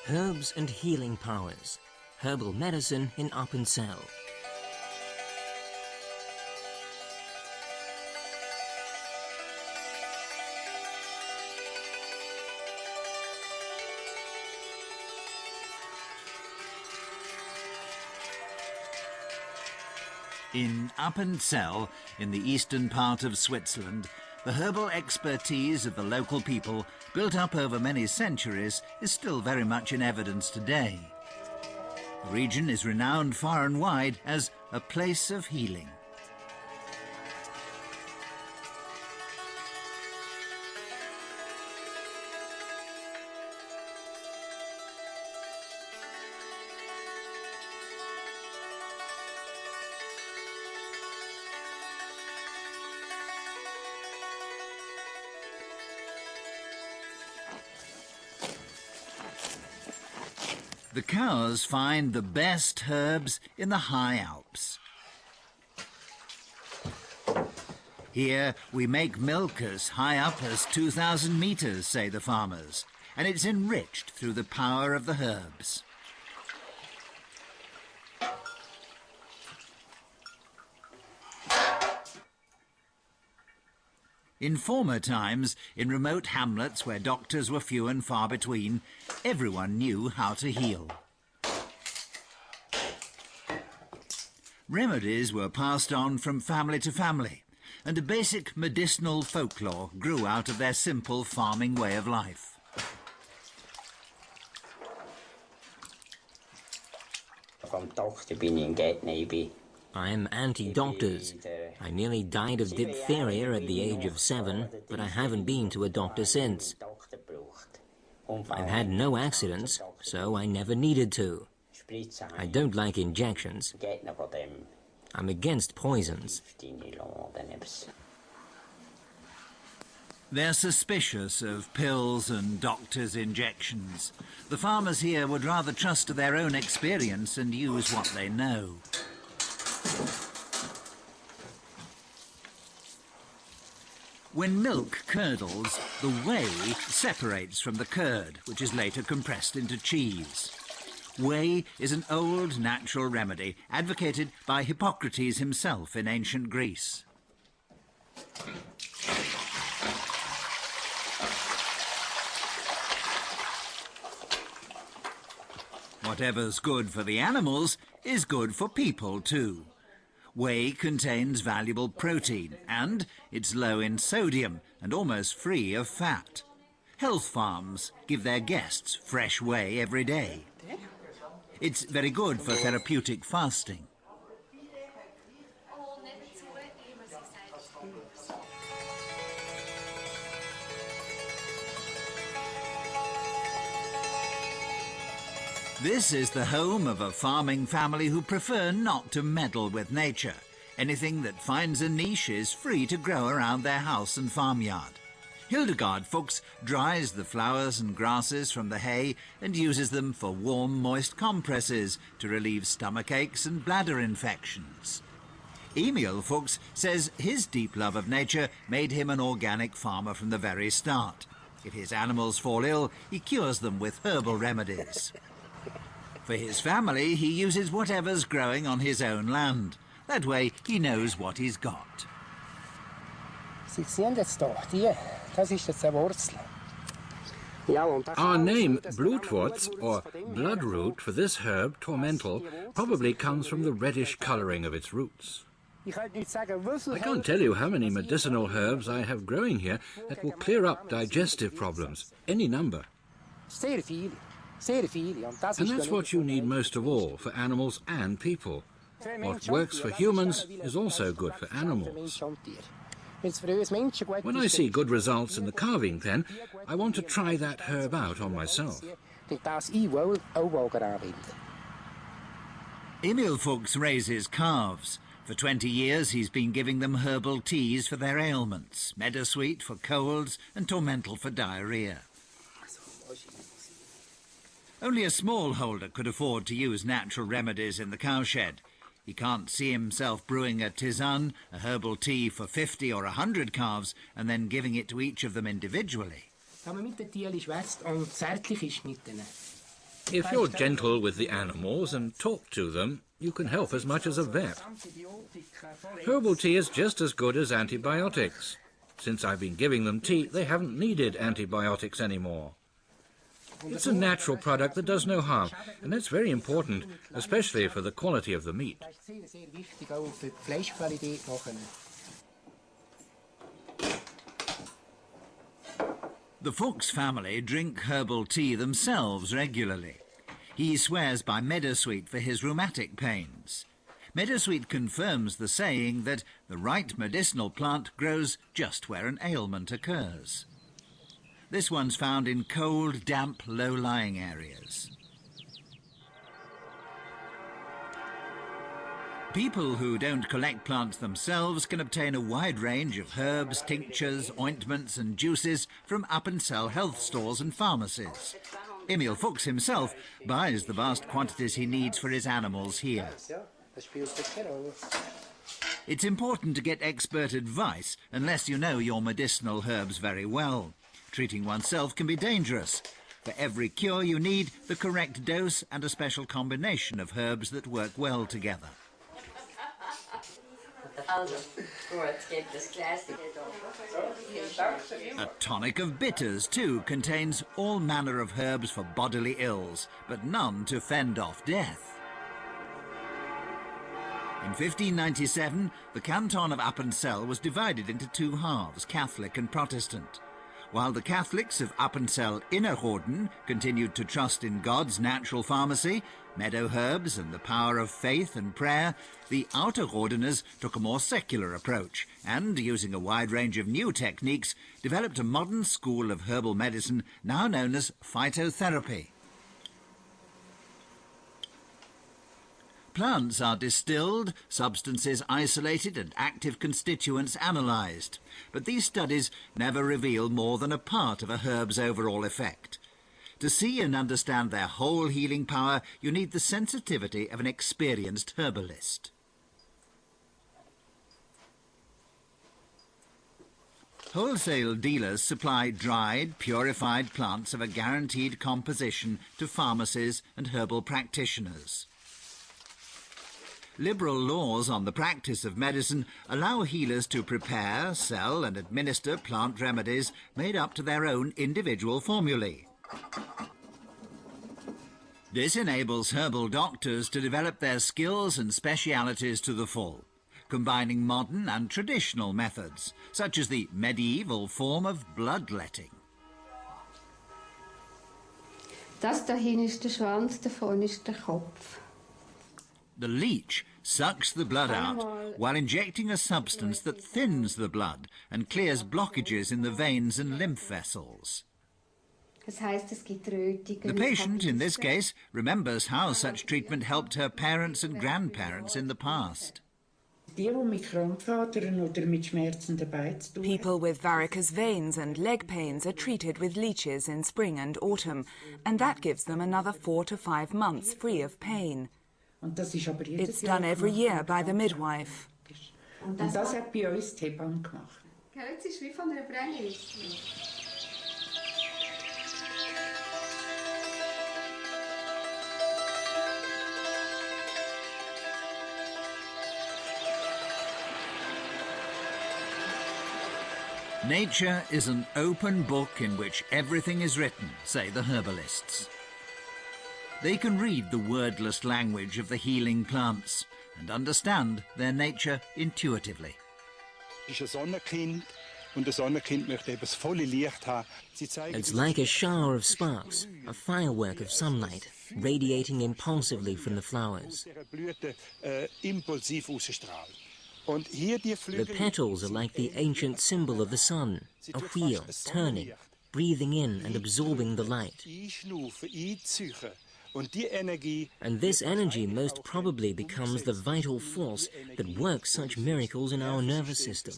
Herbs and healing powers. Herbal medicine in Appenzell. In Appenzell, in the eastern part of Switzerland, the herbal expertise of the local people, built up over many centuries, is still very much in evidence today. The region is renowned far and wide as a place of healing. The cows find the best herbs in the high Alps. Here we make milk as high up as 2,000 meters, say the farmers, and it's enriched through the power of the herbs. In former times, in remote hamlets where doctors were few and far between, everyone knew how to heal. Remedies were passed on from family to family, and a basic medicinal folklore grew out of their simple farming way of life. I'm anti-doctors. I nearly died of diphtheria at the age of 7, but I haven't been to a doctor since. I've had no accidents, so I never needed to. I don't like injections. I'm against poisons. They're suspicious of pills and doctors' injections. The farmers here would rather trust to their own experience and use what they know. When milk curdles, the whey separates from the curd, which is later compressed into cheese. Whey is an old natural remedy advocated by Hippocrates himself in ancient Greece. Whatever's good for the animals is good for people too. Whey contains valuable protein and it's low in sodium and almost free of fat. Health farms give their guests fresh whey every day. It's very good for therapeutic fasting. This is the home of a farming family who prefer not to meddle with nature. Anything that finds a niche is free to grow around their house and farmyard. Hildegard Fuchs dries the flowers and grasses from the hay and uses them for warm, moist compresses to relieve stomach aches and bladder infections. Emil Fuchs says his deep love of nature made him an organic farmer from the very start. If his animals fall ill, he cures them with herbal remedies. For his family, he uses whatever's growing on his own land. That way, he knows what he's got. Our name, Blutwurz, or bloodroot, for this herb, tormental, probably comes from the reddish colouring of its roots. I can't tell you how many medicinal herbs I have growing here that will clear up digestive problems, any number. And that's what you need most of all for animals and people. What works for humans is also good for animals. When I see good results in the calving pen, I want to try that herb out on myself. Emil Fuchs raises calves. For 20 years he's been giving them herbal teas for their ailments, meadowsweet for colds and tormental for diarrhea. Only a smallholder could afford to use natural remedies in the cowshed. He can't see himself brewing a tisane, a herbal tea for 50 or 100 calves, and then giving it to each of them individually. If you're gentle with the animals and talk to them, you can help as much as a vet. Herbal tea is just as good as antibiotics. Since I've been giving them tea, they haven't needed antibiotics anymore. It's a natural product that does no harm, and that's very important, especially for the quality of the meat. The Fuchs family drink herbal tea themselves regularly. He swears by meadowsweet for his rheumatic pains. Meadowsweet confirms the saying that the right medicinal plant grows just where an ailment occurs. This one's found in cold, damp, low-lying areas. People who don't collect plants themselves can obtain a wide range of herbs, tinctures, ointments and juices from Appenzell health stores and pharmacies. Emil Fuchs himself buys the vast quantities he needs for his animals here. It's important to get expert advice unless you know your medicinal herbs very well. Treating oneself can be dangerous. For every cure you need the correct dose and a special combination of herbs that work well together. A tonic of bitters, too, contains all manner of herbs for bodily ills, but none to fend off death. In 1597, the canton of Appenzell was divided into two halves, Catholic and Protestant. While the Catholics of Appenzell Innerrhoden continued to trust in God's natural pharmacy, meadow herbs and the power of faith and prayer, the Outerrhodeners took a more secular approach and, using a wide range of new techniques, developed a modern school of herbal medicine now known as phytotherapy. Plants are distilled, substances isolated and active constituents analysed, but these studies never reveal more than a part of a herb's overall effect. To see and understand their whole healing power, you need the sensitivity of an experienced herbalist. Wholesale dealers supply dried, purified plants of a guaranteed composition to pharmacies and herbal practitioners. Liberal laws on the practice of medicine allow healers to prepare, sell and administer plant remedies made up to their own individual formulae. This enables herbal doctors to develop their skills and specialities to the full, combining modern and traditional methods, such as the medieval form of bloodletting. Das dahin ist der Schwanz, davon ist der Kopf. The leech sucks the blood out while injecting a substance that thins the blood and clears blockages in the veins and lymph vessels. The patient, in this case, remembers how such treatment helped her parents and grandparents in the past. People with varicose veins and leg pains are treated with leeches in spring and autumn, and that gives them another 4 to 5 months free of pain. It's done every year by the midwife. Nature is an open book in which everything is written, say the herbalists. They can read the wordless language of the healing plants and understand their nature intuitively. It's like a shower of sparks, a firework of sunlight, radiating impulsively from the flowers. The petals are like the ancient symbol of the sun, a wheel turning, breathing in and absorbing the light. And this energy most probably becomes the vital force that works such miracles in our nervous system.